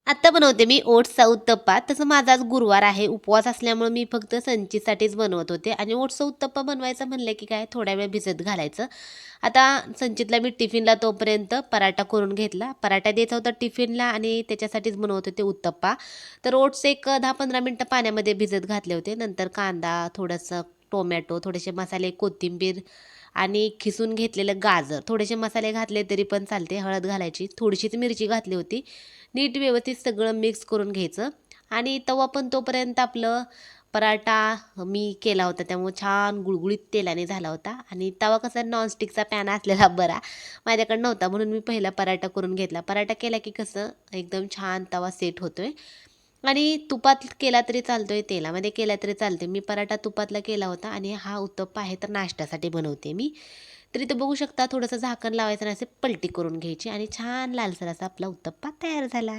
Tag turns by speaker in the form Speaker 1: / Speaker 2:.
Speaker 1: आता बनवते मी ओट्सचा उत्तप्पा. तसं माझा आज गुरुवार आहे, उपवास असल्यामुळे मी फक्त संचीसाठीच बनवत होते आणि ओट्सचा उत्तप्पा बनवायचा म्हणलं की काय थोड्या वेळ भिजत घालायचं. आता संचितला मी टिफिनला तोपर्यंत पराठा करून घेतला. पराठा द्यायचा होता टिफिनला आणि त्याच्यासाठीच बनवत होते उत्तप्पा. तर ओट्स एक 10-15 मिनिटं पाण्यामध्ये भिजत घातले होते. नंतर कांदा, थोडंसं टोमॅटो, थोडेसे मसाले, कोथिंबीर आणि खिसून घेतलेलं गाजर, थोडेसे मसाले घातले तरी पण चालते. हळद घालायची, थोडीशीच मिरची घातली होती. नीट व्यवस्थित सगळं मिक्स करून घ्यायचं आणि तवा पण तोपर्यंत आपलं पराठा मी केला होता त्यामुळे छान गुळगुळीत तेलाने झाला होता आणि तवा कसा नॉनस्टिकचा पॅन असलेला बरा माझ्याकडे नव्हता म्हणून मी पहिला पराठा करून घेतला. पराठा केला की कसं एकदम छान तवा सेट होतोय आणि तुपात केला तरी चालतोय, तेलामध्ये केला तरी चालते. मी पराठा तुपातला केला होता आणि हा उत्तप्पा आहे तर नाश्त्यासाठी बनवते मी. तर इथं बघू शकता थोडंसं झाकण लावायचं आणि असे पलटी करून घ्यायची आणि छान लालसर असा आपला उत्तप्पा तयार झाला.